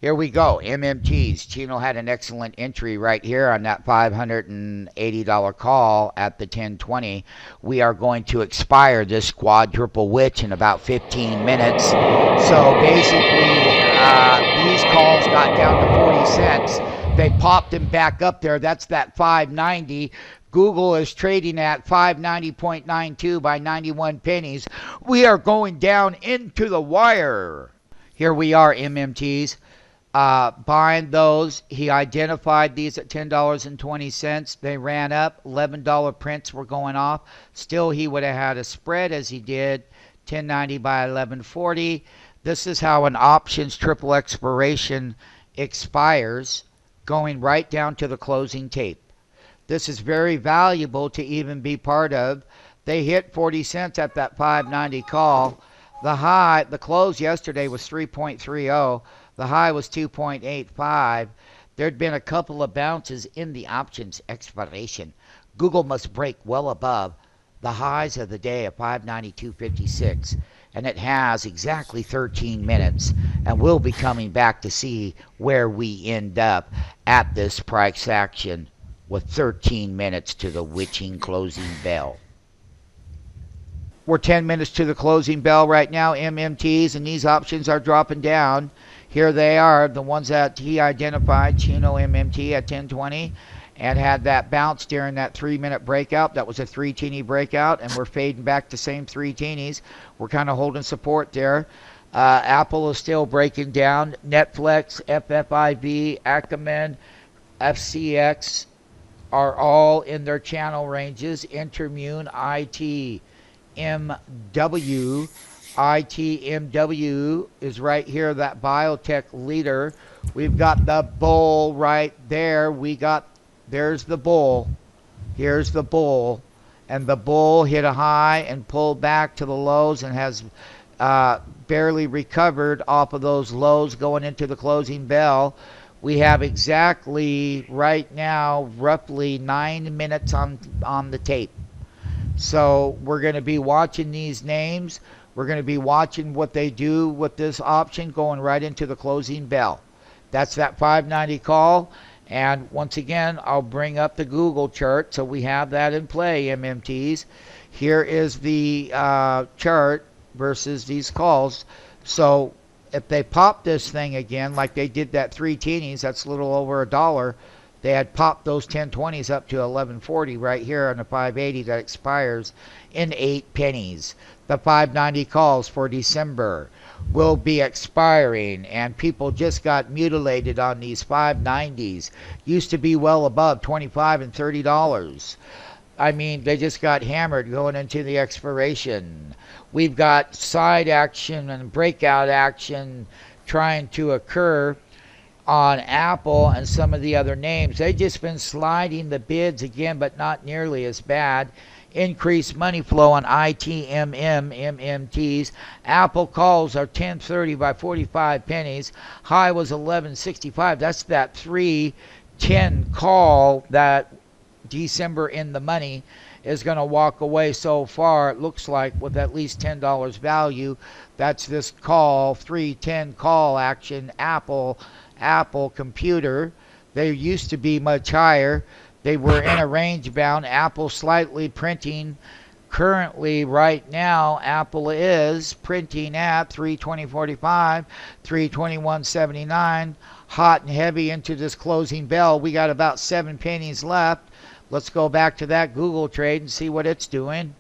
Here we go. MMTs. Chino had an excellent entry right here on that $580 call at the 1020. We are going to expire this quadruple witch in about 15 minutes. So basically, these calls got down to 40 cents. They popped them back up there. That's that 590. Google is trading at 590.92 by 91 pennies. We are going down into the wire. Here we are, MMTs. Buying those, he identified these at $10.20. They ran up. $11 prints were going off. Still, he would have had a spread as he did 1090 by 1140. This is how an options triple expiration expires, going right down to the closing tape. This is very valuable to even be part of. They hit 40 cents at that 590 call. The high, the close yesterday was 3.30. The high was 2.85. There'd been a couple of bounces in the options expiration. Google must break well above the highs of the day of 592.56. And it has exactly 13 minutes. And we'll be coming back to see where we end up at this price action with 13 minutes to the witching closing bell. We're 10 minutes to the closing bell right now, MMTs, and these options are dropping down. Here they are, the ones that he identified, Chino MMT at 1020, and had that bounce during that 3-minute breakout. That was a 3-teeny breakout, and we're fading back to same 3 teenies. We're kind of holding support there. Apple is still breaking down. Netflix, FFIV, Acumen, FCX are all in their channel ranges. Intermune, ITMW. ITMW is right here, that biotech leader. We've got the bull right there. There's the bull. Here's the bull. And the bull hit a high and pulled back to the lows and has barely recovered off of those lows going into the closing bell. We have exactly right now roughly 9 minutes on the tape. So we're going to be watching these names. We're going to be watching what they do with this option going right into the closing bell. That's that 590 call. And once again, I'll bring up the Google chart so we have that in play, MMTs. Here is the chart versus these calls. So if they pop this thing again, like they did that 3 teenies, that's a little over $1. They had popped those 1020s up to 1140 right here on the 580 that expires in 8 pennies. The 590 calls for December will be expiring, and people just got mutilated on these 590s. Used to be well above $25 and $30. I mean, they just got hammered going into the expiration. We've got side action and breakout action trying to occur on Apple and some of the other names. They've just been sliding the bids again, but not nearly as bad. Increased money flow on MMTs. Apple calls are 1030 by 45 pennies. High was 1165. That's that 310 call that December in the money is going to walk away so far, it looks like, with at least $10 value. That's this call, 310 call action, Apple computer. They used to be much higher. They were in a range bound. Apple slightly printing. Currently, right now, Apple is printing at 320.45, 321.79. Hot and heavy into this closing bell. We got about 7 pennies left. Let's go back to that Google trade and see what it's doing.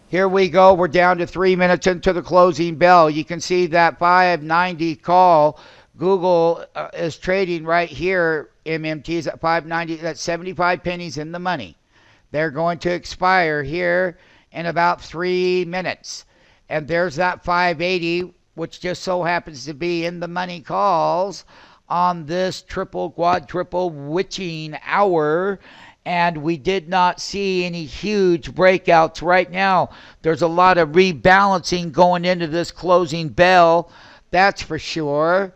Here we go. We're down to 3 minutes into the closing bell. You can see that 590 call. Google is trading right here. MMTs at 590. That's 75 pennies in the money. They're going to expire here in about 3 minutes. And there's that 580, which just so happens to be in the money calls on this triple, quadruple witching hour. And we did not see any huge breakouts right now. There's a lot of rebalancing going into this closing bell. That's for sure.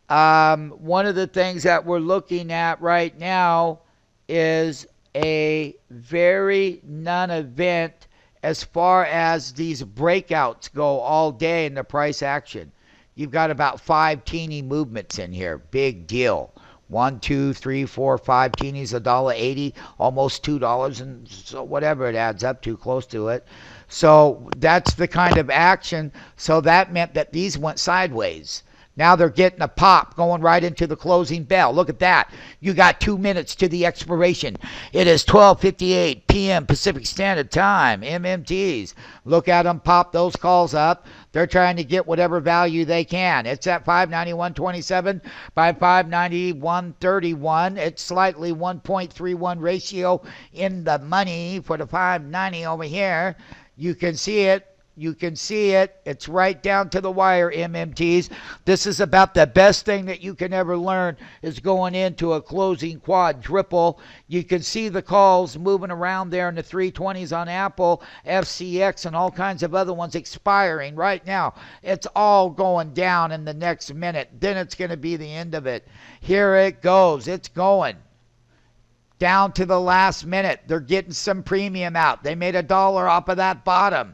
One of the things that we're looking at right now is a very non-event as far as these breakouts go all day in the price action. you've got about 5 teeny movements in here. Big deal. 1, 2, 3, 4, 5 teenies, $1.80, almost $2, and so whatever it adds up to, close to it. So that's the kind of action. So that meant that these went sideways. Now they're getting a pop going right into the closing bell. Look at that. You got 2 minutes to the expiration. It is 12:58 p.m. Pacific Standard Time. MMTs. Look at them pop those calls up. They're trying to get whatever value they can. It's at 591.27 by 591.31. It's slightly 1.31 ratio in the money for the 590 over here. You can see it. You can see it. It's right down to the wire, MMTs. This is about the best thing that you can ever learn is going into a closing quadruple. You can see the calls moving around there in the 320s on Apple, FCX, and all kinds of other ones expiring right now. It's all going down in the next minute. Then it's going to be the end of it. Here it goes. It's going down to the last minute. They're getting some premium out. They made $1 off of that bottom.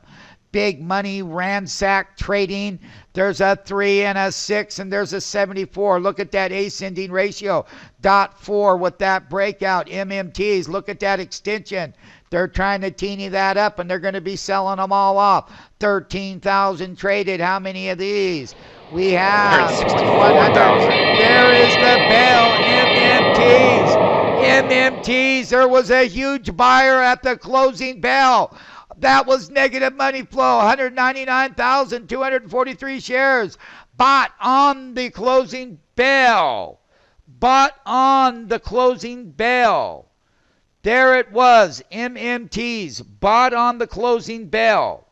Big money ransack trading. There's a 3 and a 6 and there's a 74. Look at that ascending ratio. .4 with that breakout. MMTs. Look at that extension. They're trying to teeny that up and they're going to be selling them all off. 13,000 traded. How many of these? We have 100. There is the bell. MMTs. There was a huge buyer at the closing bell. That was negative money flow, 199,243 shares. Bought on the closing bell. Bought on the closing bell. There it was, MMTs, bought on the closing bell.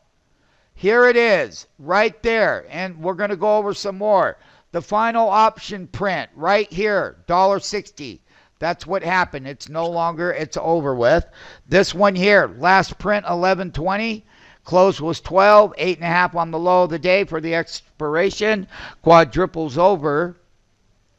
Here it is, right there. And we're going to go over some more. The final option print, right here, $1.60. That's what happened. It's no longer, it's over with. This one here, last print 11.20. Close was 12, 8.5 on the low of the day for the expiration. Quadruples over.